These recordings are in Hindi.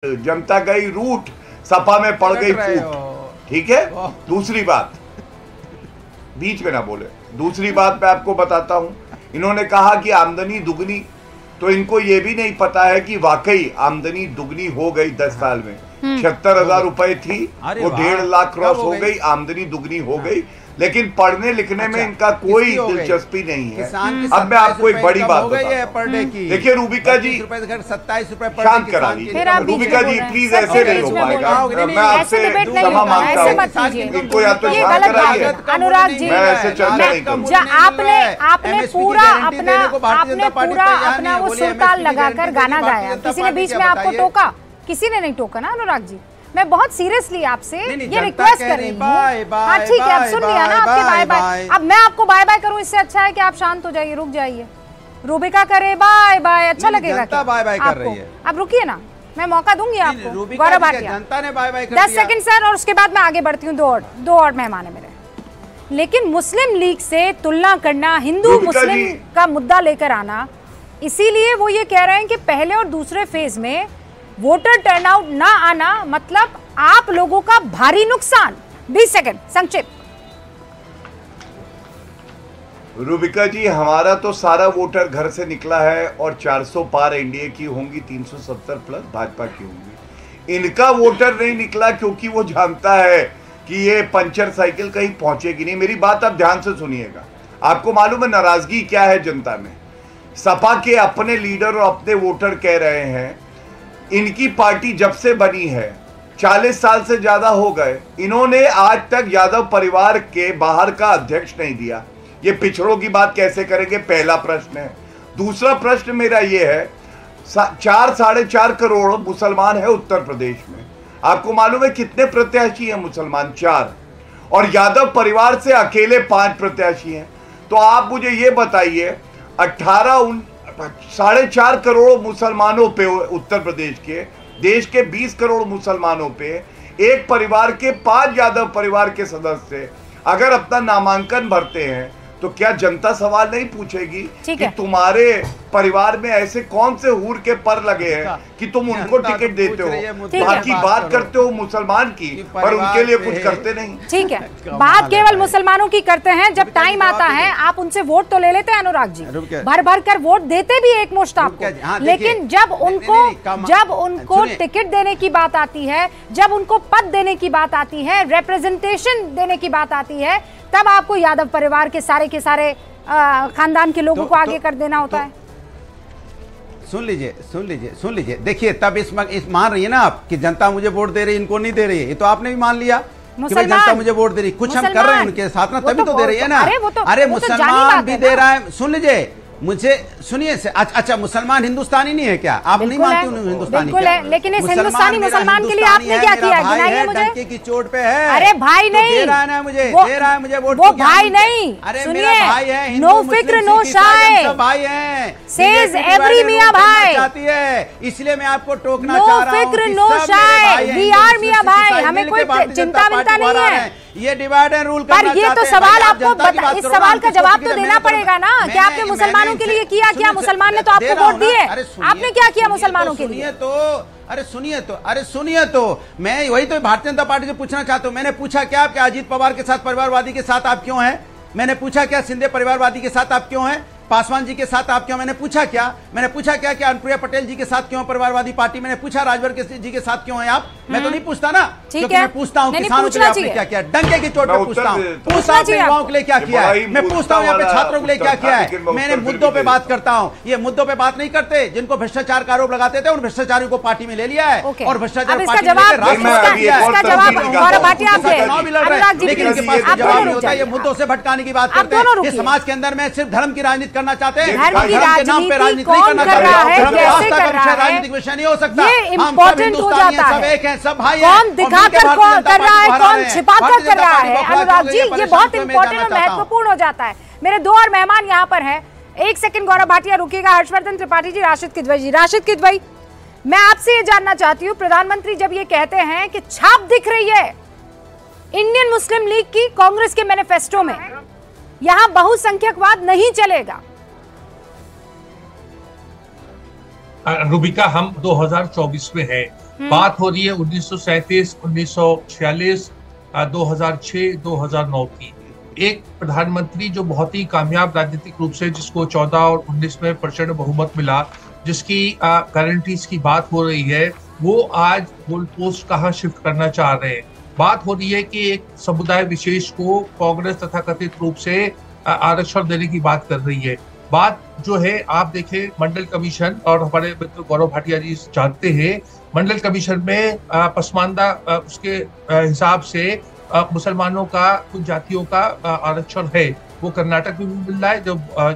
जनता गई रूठ, सपा में पड़ गई फूट। ठीक है। दूसरी बात, बीच में ना बोले, दूसरी बात मैं आपको बताता हूं। इन्होंने कहा कि आमदनी दुगनी, तो इनको ये भी नहीं पता है कि वाकई आमदनी दुगनी हो गई 10 साल में। 76,000 रुपए थी, वो 1.5 लाख क्रॉस हो गई, आमदनी दुगनी हो गई। लेकिन पढ़ने लिखने में इनका कोई दिलचस्पी नहीं है। अब मैं आपको एक बड़ी बात बताता हूं। देखिए रूबिका जी, 27 रुपए शांत करा लीजिए। रूबिका जी प्लीज, ऐसे नहीं हो पाएगा। मैं आपसे क्षमा मांगता हूँ, इनको या तो शांत कराइए। अनुराग जी, मैं ऐसे चर्चा नहीं करूँगा। आपने पूरा अपना वो सुरताल लगाकर गाना गाया, किसी ने बीच में आपको टोका? किसी ने नहीं टोका ना अनुराग जी। मैं बहुत सीरियसली आपसे ये रिक्वेस्ट कर रही हूँ। हाँ ठीक है, अब सुन लिया ना आपके बाय बाय। अब मैं आपको बाय बाय करूँ, इससे अच्छा है कि आप शांत हो जाइए, रुक जाइए। रूबिका करे बाय बाय, अच्छा लगेगा क्या? बाय बाय कर रही है। अब रुकिए ना, मैं मौका दूंगी आपको। गौरव भाटिया, जनता ने बाय बाय कर 10 सेकंड सर, और उसके बाद मैं आगे बढ़ती हूँ। दो और मेहमान है मेरे। लेकिन मुस्लिम लीग से तुलना करना, हिंदू मुस्लिम का मुद्दा लेकर आना, इसीलिए वो ये कह रहे हैं कि पहले और दूसरे फेज में वोटर टर्नआउट ना आना मतलब आप लोगों का भारी नुकसान। 20 सेकंड संक्षिप्त। रूबिका जी, हमारा तो सारा वोटर घर से निकला है और 400 पार एनडीए की होंगी, 370 प्लस भाजपा की होंगी। इनका वोटर नहीं निकला क्योंकि वो जानता है कि ये पंचर साइकिल कहीं पहुंचेगी नहीं। मेरी बात आप ध्यान से सुनिएगा। आपको मालूम है नाराजगी क्या है जनता में? सपा के अपने लीडर और अपने वोटर कह रहे हैं, इनकी पार्टी जब से बनी है 40 साल से ज्यादा हो गए, इन्होंने आज तक यादव परिवार के बाहर का अध्यक्ष नहीं दिया। ये पिछड़ों की बात कैसे करेंगे? पहला प्रश्न है। दूसरा प्रश्न मेरा ये है, 4-4.5 करोड़ मुसलमान है उत्तर प्रदेश में। आपको मालूम है कितने प्रत्याशी हैं मुसलमान? 4, और यादव परिवार से अकेले 5 प्रत्याशी हैं। तो आप मुझे ये बताइए, 4.5 करोड़ मुसलमानों पे उत्तर प्रदेश के, देश के 20 करोड़ मुसलमानों पे, एक परिवार के 5 यादव परिवार के सदस्य अगर अपना नामांकन भरते हैं तो क्या जनता सवाल नहीं पूछेगी कि तुम्हारे परिवार में ऐसे कौन से हूर के पर लगे हैं कि तुम उनको टिकट देते हो? बाकी बात करते हो मुसलमान की, पर उनके लिए कुछ करते नहीं। ठीक है, बात केवल मुसलमानों की करते हैं। जब टाइम आता है आप उनसे वोट तो ले लेते हैं अनुराग जी, भर भर कर वोट देते भी एक मुश्त आपको, लेकिन जब उनको टिकट देने की बात आती है, जब उनको पद देने की बात आती है, रिप्रेजेंटेशन देने की बात आती है, तब आपको यादव परिवार के सारे खानदान के लोगों को आगे कर देना होता है। सुन लीजिए। देखिए, तब इस मान रही है ना आप कि जनता मुझे वोट दे रही है, इनको नहीं दे रही है। ये तो आपने भी मान लिया कि भाई जनता मुझे वोट दे रही है। कुछ हम कर रहे हैं उनके साथ ना, तभी तो दे रही है ना। अरे मुसलमान भी दे रहा है। सुन लीजिए, मुझे सुनिए। अच्छा, मुसलमान हिंदुस्तानी नहीं है क्या? आप नहीं मानते हिंदुस्तानी? बिल्कुल है, लेकिन इस हिंदुस्तानी मुसलमान के लिए आपने क्या किया? गिनाइए मुझे। डंके की चोट पे है। अरे भाई नहीं, दे रहा है मुझे, दे रहा है मुझे वोट। वो भाई नहीं, अरे सुनिए, भाई है, नो फिक्र नो शाय, भाई है, सेज एवरी मियां भाई। चाहती है, इसलिए मैं आपको टोकना चाह रहा हूं। नो फिक्र नो शाय, वी आर मियां भाई, हमें कोई चिंता विंता नहीं है। ये डिवाइड एंड रूल पर ये तो सवाल आपको, इस सवाल का जवाब तो देना पड़ेगा ना। क्या आपने मुसलमानों के लिए किया? क्या मुसलमान ने तो आपको वोट दिए? आपने क्या किया मुसलमानों के लिए? अरे सुनिए तो मैं वही तो भारतीय जनता पार्टी से पूछना चाहता हूं। मैंने पूछा क्या कि अजीत पवार के साथ, परिवारवादी के साथ आप क्यों हैं? मैंने पूछा क्या सिंधे परिवारवादी के साथ आप क्यों हैं? पासवान जी के साथ आप क्यों? मैंने पूछा क्या कि अनुप्रिया पटेल जी के साथ क्यों परिवारवादी पार्टी? मैंने पूछा राजभर जी के साथ क्यों हैं आप? मैं तो नहीं पूछता ना, क्योंकि मैं पूछता हूँ किसानों के लिए आपने क्या किया, डंके की चोट पे पूछता हूँ। युवाओं के लिए क्या किया है? मैं पूछता हूँ यहाँ पे छात्रों के लिए क्या किया है? मैंने मुद्दों पे बात करता हूँ। ये मुद्दों पे बात नहीं करते। जिनको भ्रष्टाचार का आरोप लगाते थे उन भ्रष्टाचारियों को पार्टी में ले लिया है और भ्रष्टाचार लेकिन इनके पास जवाब नहीं होता। ये मुद्दों से भटकाने की बात करते हैं। ये समाज के अंदर में सिर्फ धर्म की राजनीति करना चाहते हैं। नाम पे राजनीति नहीं करना चाहते। राजनीतिक विषय नहीं हो सकता। हम सब हिंदुस्तानी हैं, सब एक हैं, सब भाई हैं। कौन दिखाकर कर रहा है, कौन छिपाकर कर रहा है? अनुराग जी, ये बहुत इंपॉर्टेंट और महत्वपूर्ण हो जाता है। मेरे 2 और मेहमान यहाँ पर हैं। 1 सेकंड गौरव भाटिया रुकिएगा। हर्षवर्धन त्रिपाठी जी, राशिद किदवई जी। राशिद किदवई, मैं आपसे ये जानना चाहती हूँ, प्रधानमंत्री जब ये कहते हैं कि छाप दिख रही है इंडियन मुस्लिम लीग की कांग्रेस के मैनिफेस्टो में, यहां बहुसंख्यकवाद नहीं चलेगा। रूबिका, हम 2024 में है, बात हो रही है 1937, 1946, 2006, 2009 की। एक प्रधानमंत्री जो बहुत ही कामयाब राजनीतिक रूप से, जिसको 14 और 19 में प्रचंड बहुमत मिला, जिसकी गारंटीज की बात हो रही है, वो आज गोल पोस्ट कहाँ शिफ्ट करना चाह रहे हैं। बात हो रही है कि एक समुदाय विशेष को कांग्रेस तथा कथित रूप से आरक्षण देने की बात कर रही है। बात जो है, आप देखें मंडल कमीशन, और हमारे मित्र गौरव भाटिया जी जानते हैं, मंडल कमीशन में पसमानदा उसके हिसाब से मुसलमानों का, कुछ जातियों का आरक्षण है। वो कर्नाटक में भी मिल रहा है।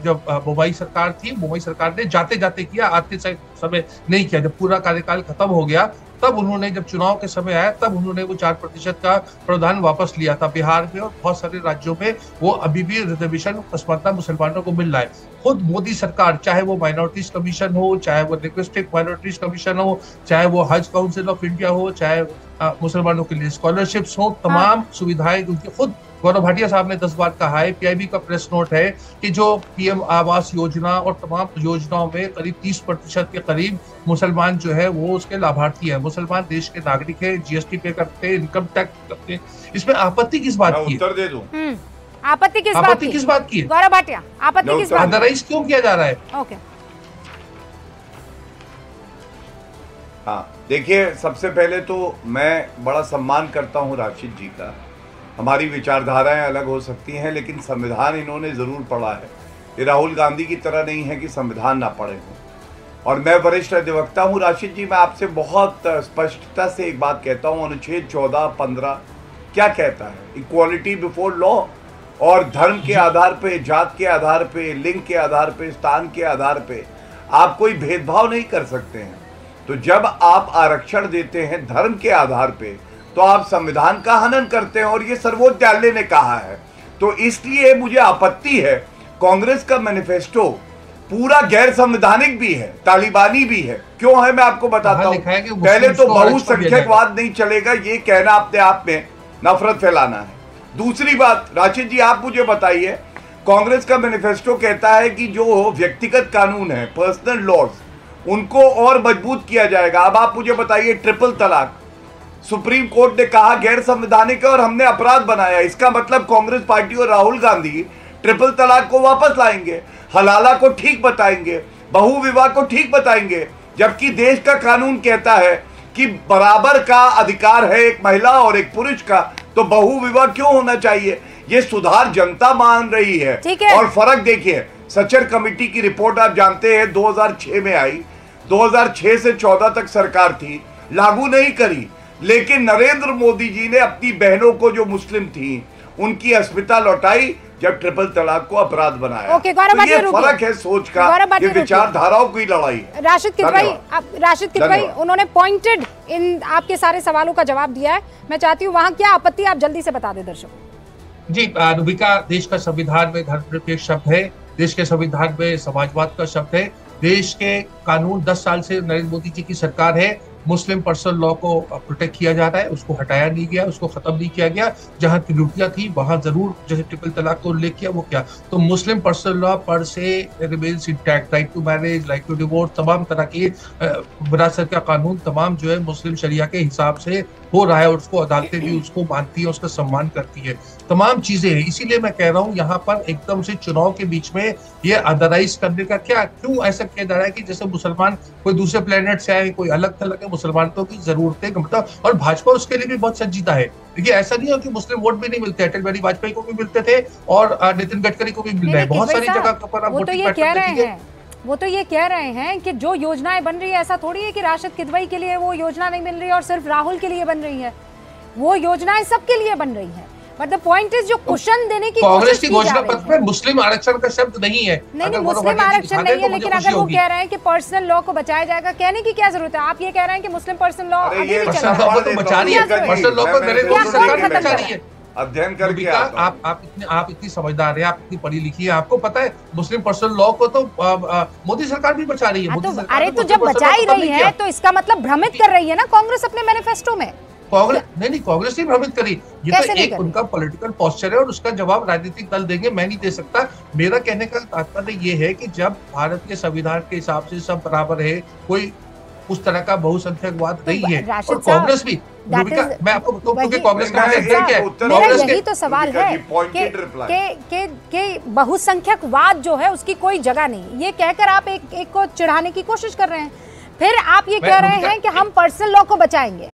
जब मुंबई सरकार थी, मुंबई सरकार ने जाते जाते किया, आते समय नहीं किया। जब पूरा कार्यकाल खत्म हो गया, तब उन्होंने, जब चुनाव के समय आया, तब उन्होंने वो 4% का प्रावधान वापस लिया था। बिहार में और बहुत सारे राज्यों में वो अभी भी रिजर्वेशन पसमानदा मुसलमानों को मिल रहा है। खुद मोदी सरकार, चाहे वो माइनॉरिटीज कमीशन हो, चाहे वो लिंग्विस्टिक माइनॉरिटीज कमीशन हो, चाहे वो हज काउंसिल ऑफ इंडिया हो, चाहे मुसलमानों के लिए स्कॉलरशिप्स हो, तमाम सुविधाएं उनकी, खुद गौरव भाटिया साहब ने 10 बार कहा है, पीआईबी का प्रेस नोट है कि जो पीएम आवास योजना और तमाम योजनाओं में करीब 30% के करीब मुसलमान जो है वो उसके लाभार्थी है। मुसलमान देश के नागरिक है, जीएसटी पे करते हैं, इनकम टैक्स करते हैं। इसमें आपत्ति किस बात की? उत्तर दे दूं। आपत्ति किस बात की? गौरव भाटिया, आपत्ति किस बात? अदरवाइज क्यों किया जा रहा है? ओके, हाँ, देखिए, सबसे पहले तो मैं बड़ा सम्मान करता हूँ राशिद जी का। हमारी विचारधाराएं अलग हो सकती हैं, लेकिन संविधान इन्होंने ज़रूर पढ़ा है। ये राहुल गांधी की तरह नहीं है कि संविधान ना पढ़े हों। और मैं वरिष्ठ अधिवक्ता हूँ राशिद जी, मैं आपसे बहुत स्पष्टता से एक बात कहता हूँ। अनुच्छेद 14-15 क्या कहता है? Equality before law. और धर्म के आधार पे, जात के आधार पे, लिंग के आधार पे, स्थान के आधार पे आप कोई भेदभाव नहीं कर सकते हैं। तो जब आप आरक्षण देते हैं धर्म के आधार पे, तो आप संविधान का हनन करते हैं, और ये सर्वोच्च न्यायालय ने कहा है। तो इसलिए मुझे आपत्ति है, कांग्रेस का मैनिफेस्टो पूरा गैर संवैधानिक भी है, तालिबानी भी है। क्यों है, मैं आपको बताता हूं। पहले तो बहुसंख्यकवाद नहीं चलेगा, ये कहना अपने आप में नफरत फैलाना है। दूसरी बात, राशिद जी आप मुझे बताइए, कांग्रेस का मैनिफेस्टो कहता है कि जो व्यक्तिगत कानून है, पर्सनल लॉज, उनको और मजबूत किया जाएगा। अब आप मुझे बताइए, ट्रिपल तलाक सुप्रीम कोर्ट ने कहा गैर संवैधानिक है और हमने अपराध बनाया। इसका मतलब कांग्रेस पार्टी और राहुल गांधी ट्रिपल तलाक को वापस लाएंगे, हलाला को ठीक बताएंगे, बहु विवाह को ठीक बताएंगे, जबकि देश का कानून कहता है कि बराबर का अधिकार है एक महिला और एक पुरुष का, तो बहु विवाह क्यों होना चाहिए? ये सुधार जनता मान रही है। और फर्क देखिए, सचर कमेटी की रिपोर्ट आप जानते हैं 2006 में आई, 2006 से 14 तक सरकार थी, लागू नहीं करी। लेकिन नरेंद्र मोदी जी ने अपनी बहनों को, जो मुस्लिम थी, उनकी अस्मिता लौटाई जब ट्रिपल तलाक को अपराध बनाया। तो ये फर्क है सोच का, ये विचारधाराओं की लड़ाई है। राशिद किदवई, उन्होंने पॉइंटेड इन आपके सारे सवालों का जवाब दिया है। मैं चाहती हूँ वहाँ क्या आपत्ति, आप जल्दी से बता दें दर्शकों। जी रूबिका, देश का संविधान में धर्मनिरपेक्ष शब्द है, देश के संविधान में समाजवाद का शब्द है, देश के कानून 10 साल से नरेंद्र मोदी जी की सरकार है। मुस्लिम पर्सनल लॉ को प्रोटेक्ट किया जा रहा है, उसको हटाया नहीं गया, उसको खत्म नहीं किया गया। जहां त्रुटियां थी वहां जरूर, जैसे ट्रिपल तलाक को उल्लेख किया, वो क्या, तो मुस्लिम पर्सनल लॉ पर से remains intact. Right to marriage, right to divorce, तमाम तरह के विरासत का कानून तमाम जो है मुस्लिम शरिया के हिसाब से हो रहा है, और उसको अदालतें भी उसको मानती है, उसका सम्मान करती है, तमाम चीजें हैं। इसीलिए मैं कह रहा हूँ, यहाँ पर एकदम से चुनाव के बीच में ये अदराइज करने का क्या, क्यों ऐसा किया जा रहा है कि जैसे मुसलमान कोई दूसरे प्लेनेट से आए, कोई अलग थलग है, मुसलमानों की जरूरतें मतलब, और भाजपा उसके लिए भी बहुत संजीदा है। देखिए, ऐसा नहीं हो कि मुस्लिम वोट भी नहीं मिलते, अटल बिहारी वाजपेयी को भी मिलते थे और नितिन गडकरी को भी मिल रहे हैं, बहुत सारी जगह पर। वो तो ये कह रहे हैं कि जो योजनाएं बन रही है, ऐसा थोड़ी है कि राशिद किदवई के लिए वो योजना नहीं मिल रही है और सिर्फ राहुल के लिए बन रही है, वो योजनाएं सबके लिए बन रही है। बट द पॉइंट इज, जो क्वेश्चन देने की कांग्रेस की घोषणा पत्र में मुस्लिम आरक्षण का शब्द नहीं है। नहीं, मुस्लिम आरक्षण नहीं है, लेकिन अगर वो कह रहे हैं कि पर्सनल लॉ को बचाया जाएगा, कहने की क्या जरूरत है? आप ये कह रहे हैं कि मुस्लिम पर्सनल लॉ अभी भी चल रहा है, तो बचा रही है, पर्सनल लॉ को नरेंद्र मोदी सरकार बचा रही है। अध्ययन करके आप इतनी समझदार हैं, आप इतनी पढ़ी लिखी है, आपको पता है मुस्लिम पर्सनल लॉ को तो मोदी सरकार भी बचा रही है। अरे तो जब बचा ही रही है तो इसका मतलब भ्रमित कर रही है ना कांग्रेस अपने मैनिफेस्टो में। कांग्रेस नहीं, कांग्रेस नहीं भ्रमित करी, ये तो एक उनका पॉलिटिकल पोस्चर है और उसका जवाब राजनीतिक दल देंगे, मैं नहीं दे सकता। मेरा कहने का तात्पर्य ये है कि जब भारत के संविधान के हिसाब से सब बराबर है, कोई उस तरह का बहुसंख्यकवाद नहीं है। राशिद और कांग्रेस भी, मैं आपको बताऊं कि कांग्रेस का क्या है, मेरा यही तो सवाल है कि बहुसंख्यकवाद जो है उसकी कोई जगह नहीं, ये कहकर आप एक को चिढ़ाने की कोशिश कर रहे हैं, फिर आप ये कह रहे हैं कि हम पर्सनल लॉ को बचाएंगे।